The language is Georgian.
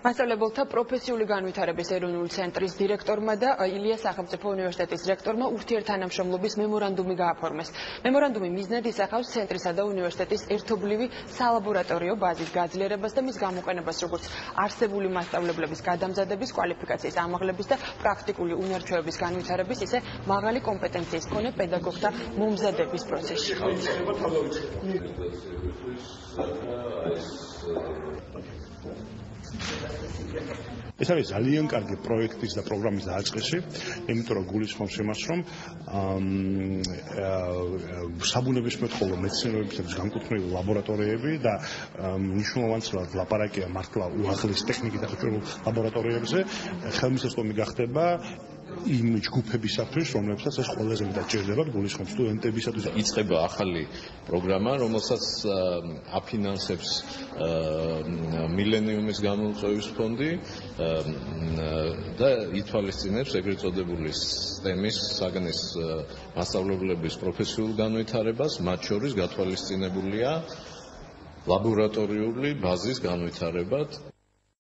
მასწავლებელთა პროფესიული განვითარების ეროვნული ცენტრის დირექტორმა და ილიას სახელმწიფო უნივერსიტეტის რექტორმა ურთიერთთანამშრომლობის მემორანდუმი გააფორმეს. მემორანდუმი მიზნად ისახავს ცენტრისა და უნივერსიტეტის ერთობლივი სალაბორატორიო ბაზის გაძლიერებას და მის გამოყენებას როგორც არსებული მასწავლებლების გადამზადების, კვალიფიკაციის ამაღლების და პრაქტიკული უნარჩვევების განვითარების, ისე მაღალი კომპეტენციის მქონე პედაგოგთა მომზადების პროცესში. ეს არის ძალიან კარგი პროექტის და პროგრამის დაწყისი, იმიტომ რომ გულისხმობს იმას, რომ საბუნებისმეტყველო მეცნიერებისათვის განკუთვნილი ლაბორატორიები და მნიშვნელოვანად ლაპარაკია მართლა უაღრესი ტექნიკით დახურულ ლაბორატორიებზე, ხელმისაწვდომი გახდება იმ ჯგუფებისათვის, რომლებსაც ეს ყველაზე მეტად ჭირდებათ, გულისხმობს სტუდენტებისათვის. იწყება ახალი პროგრამა, რომელსაც აფინანსებს მილენიუმის გამოუწვევის ფონდი და ითვალისწინებს ეგრეთ წოდებული STEM-ის საგნის მასწავლებლების პროფესიულ განვითარებას, მათ შორის გათვალისწინებულია ლაბორატორიული ბაზის განვითარება.